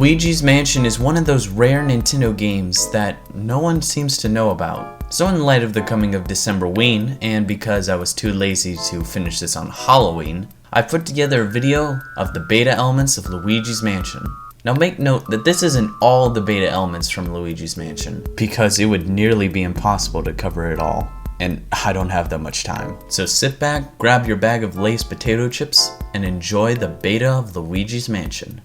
Luigi's Mansion is one of those rare Nintendo games that no one seems to know about. So in light of the coming of Decemberween, and because I was too lazy to finish this on Halloween, I put together a video of the beta elements of Luigi's Mansion. Now make note that this isn't all the beta elements from Luigi's Mansion, because it would nearly be impossible to cover it all, and I don't have that much time. So sit back, grab your bag of Lay's potato chips, and enjoy the beta of Luigi's Mansion.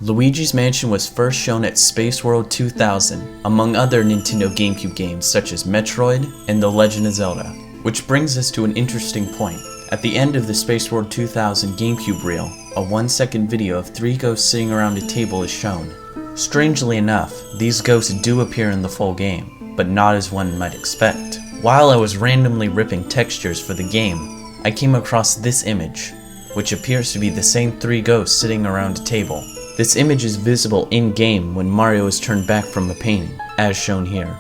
Luigi's Mansion was first shown at Space World 2000, among other Nintendo GameCube games such as Metroid and The Legend of Zelda. Which brings us to an interesting point. At the end of the Space World 2000 GameCube reel, a 1-second video of 3 ghosts sitting around a table is shown. Strangely enough, these ghosts do appear in the full game, but not as one might expect. While I was randomly ripping textures for the game, I came across this image, which appears to be the same 3 ghosts sitting around a table. This image is visible in-game when Mario is turned back from a painting, as shown here.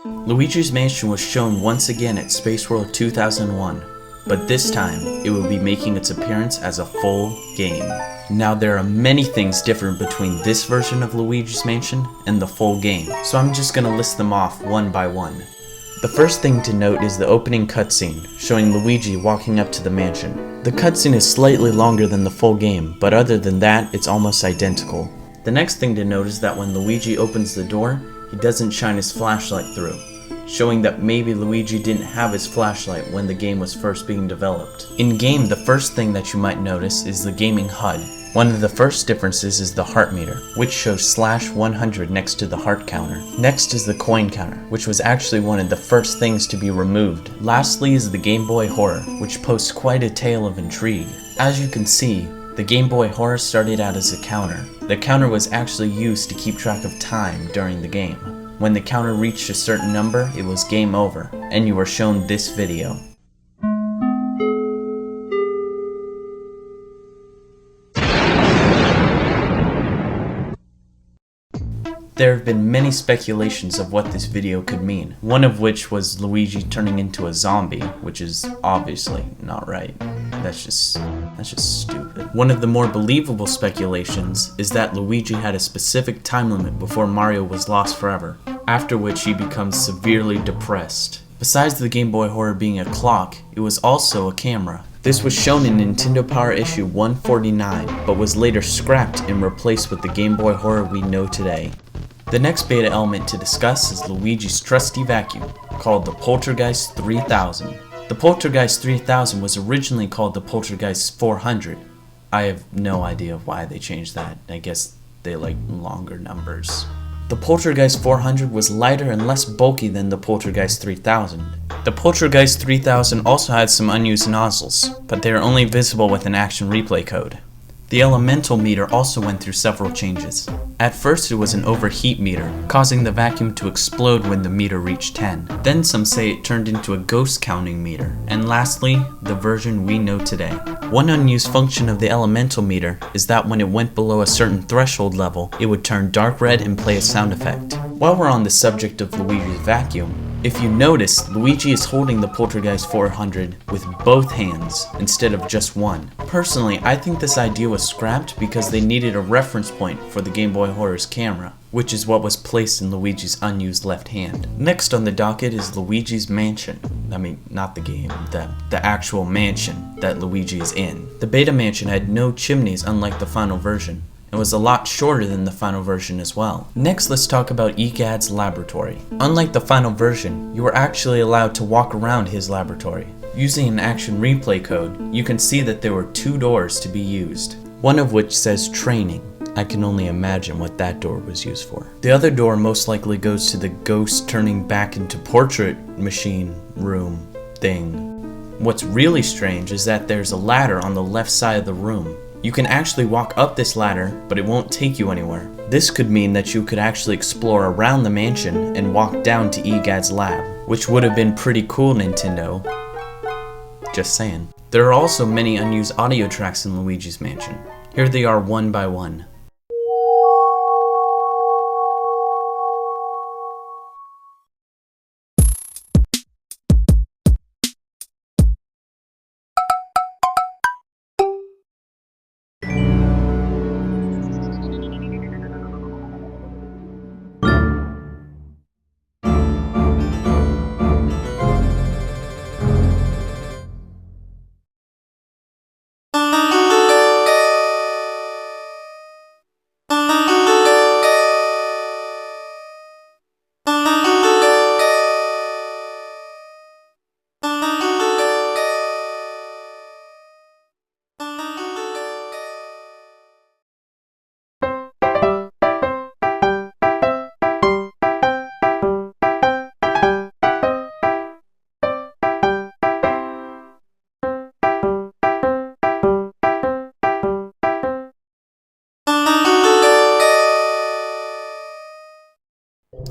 Luigi's Mansion was shown once again at Space World 2001, but this time it will be making its appearance as a full game. Now there are many things different between this version of Luigi's Mansion and the full game, so I'm just gonna list them off one by one. The first thing to note is the opening cutscene, showing Luigi walking up to the mansion. The cutscene is slightly longer than the full game, but other than that, it's almost identical. The next thing to note is that when Luigi opens the door, he doesn't shine his flashlight through, showing that maybe Luigi didn't have his flashlight when the game was first being developed. In-game, the first thing that you might notice is the gaming HUD. One of the first differences is the heart meter, which shows /100 next to the heart counter. Next is the coin counter, which was actually one of the first things to be removed. Lastly is the Game Boy Horror, which posts quite a tale of intrigue. As you can see, the Game Boy Horror started out as a counter. The counter was actually used to keep track of time during the game. When the counter reached a certain number, it was game over, and you were shown this video. There have been many speculations of what this video could mean, one of which was Luigi turning into a zombie, which is obviously not right. That's just stupid. One of the more believable speculations is that Luigi had a specific time limit before Mario was lost forever, after which he becomes severely depressed. Besides the Game Boy Horror being a clock, it was also a camera. This was shown in Nintendo Power issue 149, but was later scrapped and replaced with the Game Boy Horror we know today. The next beta element to discuss is Luigi's trusty vacuum, called the Poltergeist 3000. The Poltergeist 3000 was originally called the Poltergeist 400. I have no idea why they changed that. I guess they like longer numbers. The Poltergeist 400 was lighter and less bulky than the Poltergeist 3000. The Poltergeist 3000 also had some unused nozzles, but they are only visible with an action replay code. The elemental meter also went through several changes. At first it was an overheat meter, causing the vacuum to explode when the meter reached 10. Then some say it turned into a ghost counting meter. And lastly, the version we know today. One unused function of the elemental meter is that when it went below a certain threshold level, it would turn dark red and play a sound effect. While we're on the subject of Luigi's vacuum, if you notice, Luigi is holding the Poltergeist 400 with both hands instead of just one. Personally, I think this idea was scrapped because they needed a reference point for the Game Boy Horror's camera, which is what was placed in Luigi's unused left hand. Next on the docket is Luigi's Mansion. I mean, not the game, the actual mansion that Luigi is in. The beta mansion had no chimneys unlike the final version. It was a lot shorter than the final version as well. Next, let's talk about Egad's laboratory. Unlike the final version, you were actually allowed to walk around his laboratory. Using an action replay code, you can see that there were 2 doors to be used, one of which says training. I can only imagine what that door was used for. The other door most likely goes to the ghost turning back into portrait machine room thing. What's really strange is that there's a ladder on the left side of the room. You can actually walk up this ladder, but it won't take you anywhere. This could mean that you could actually explore around the mansion and walk down to Egad's lab, which would have been pretty cool, Nintendo. Just saying. There are also many unused audio tracks in Luigi's Mansion. Here they are one by one.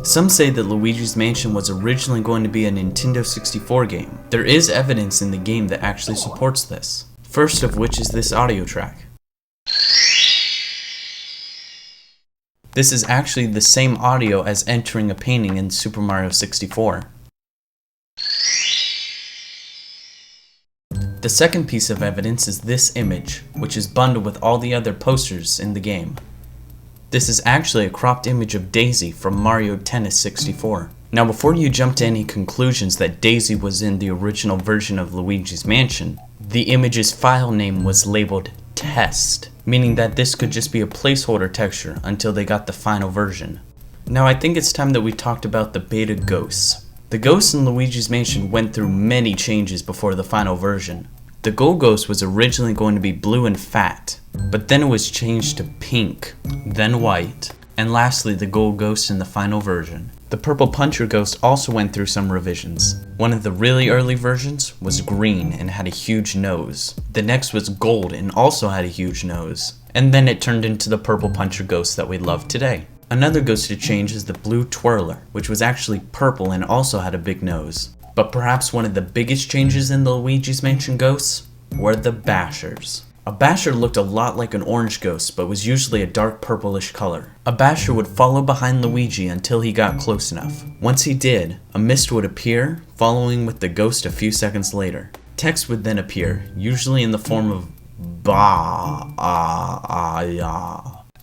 Some say that Luigi's Mansion was originally going to be a Nintendo 64 game. There is evidence in the game that actually supports this. First of which is this audio track. This is actually the same audio as entering a painting in Super Mario 64. The second piece of evidence is this image, which is bundled with all the other posters in the game. This is actually a cropped image of Daisy from Mario Tennis 64. Now before you jump to any conclusions that Daisy was in the original version of Luigi's Mansion, the image's file name was labeled Test, meaning that this could just be a placeholder texture until they got the final version. Now I think it's time that we talked about the beta ghosts. The ghosts in Luigi's Mansion went through many changes before the final version. The gold ghost was originally going to be blue and fat, but then it was changed to pink, then white, and lastly the gold ghost in the final version. The purple puncher ghost also went through some revisions. One of the really early versions was green and had a huge nose. The next was gold and also had a huge nose. And then it turned into the purple puncher ghost that we love today. Another ghost to change is the blue twirler, which was actually purple and also had a big nose. But perhaps one of the biggest changes in the Luigi's Mansion ghosts were the bashers. A basher looked a lot like an orange ghost, but was usually a dark purplish color. A basher would follow behind Luigi until he got close enough. Once he did, a mist would appear, following with the ghost a few seconds later. Text would then appear, usually in the form of ba-ah-ah-ya.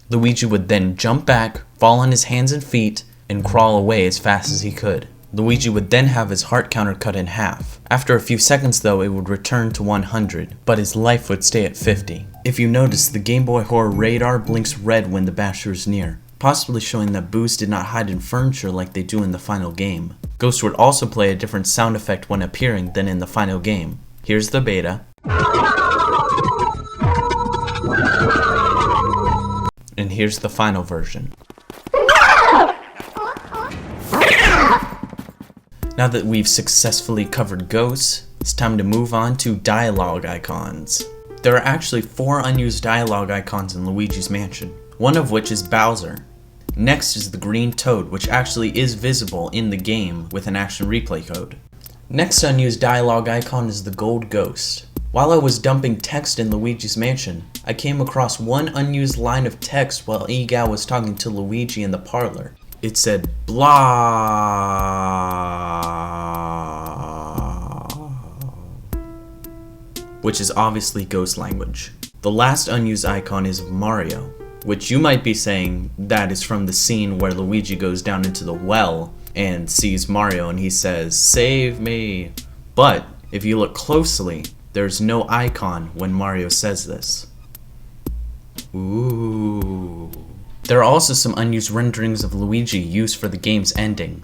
Luigi would then jump back, fall on his hands and feet, and crawl away as fast as he could. Luigi would then have his heart counter cut in half. After a few seconds though, it would return to 100, but his life would stay at 50. If you notice, the Game Boy Horror radar blinks red when the basher is near, possibly showing that boos did not hide in furniture like they do in the final game. Ghosts would also play a different sound effect when appearing than in the final game. Here's the beta. And here's the final version. Now that we've successfully covered ghosts, it's time to move on to dialogue icons. There are actually 4 unused dialogue icons in Luigi's Mansion, one of which is Bowser. Next is the green toad, which actually is visible in the game with an action replay code. Next unused dialogue icon is the gold ghost. While I was dumping text in Luigi's Mansion, I came across one unused line of text while Egal was talking to Luigi in the parlor. It said, blah, which is obviously ghost language. The last unused icon is of Mario, which you might be saying that is from the scene where Luigi goes down into the well and sees Mario and he says, "Save me." But if you look closely, there's no icon when Mario says this. Ooh. There are also some unused renderings of Luigi used for the game's ending.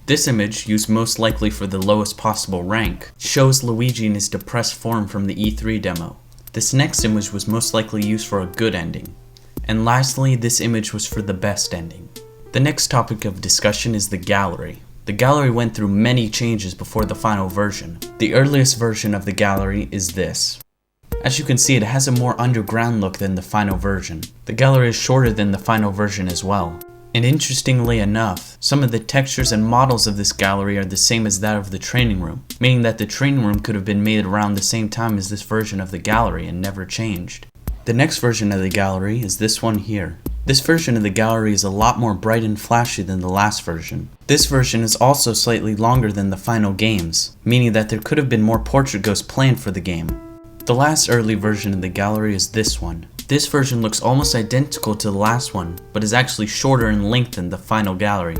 This image, used most likely for the lowest possible rank, shows Luigi in his depressed form from the E3 demo. This next image was most likely used for a good ending. And lastly, this image was for the best ending. The next topic of discussion is the gallery. The gallery went through many changes before the final version. The earliest version of the gallery is this. As you can see, it has a more underground look than the final version. The gallery is shorter than the final version as well. And interestingly enough, some of the textures and models of this gallery are the same as that of the training room, meaning that the training room could have been made around the same time as this version of the gallery and never changed. The next version of the gallery is this one here. This version of the gallery is a lot more bright and flashy than the last version. This version is also slightly longer than the final games, meaning that there could have been more portrait ghosts planned for the game. The last early version of the gallery is this one. This version looks almost identical to the last one, but is actually shorter in length than the final gallery.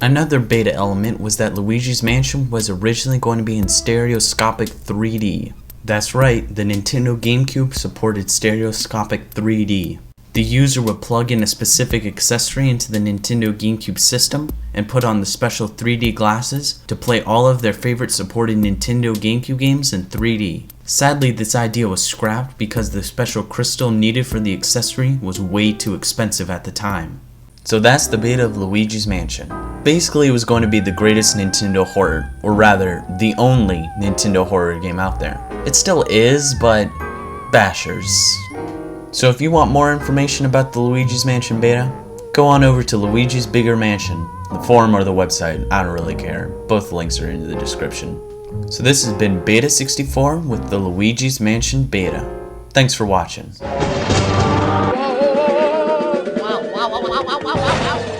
Another beta element was that Luigi's Mansion was originally going to be in stereoscopic 3D. That's right, the Nintendo GameCube supported stereoscopic 3D. The user would plug in a specific accessory into the Nintendo GameCube system and put on the special 3D glasses to play all of their favorite supported Nintendo GameCube games in 3D. Sadly, this idea was scrapped because the special crystal needed for the accessory was way too expensive at the time. So that's the beta of Luigi's Mansion. Basically, it was going to be the greatest Nintendo horror, or rather, the only Nintendo horror game out there. It still is, but bashers. So if you want more information about the Luigi's Mansion beta, go on over to Luigi's Bigger Mansion The forum or the website, I don't really care. Both links are in the description. So this has been Beta64 with the Luigi's Mansion beta. Thanks for watching. Wow, wow, wow, wow, wow, wow, wow, wow.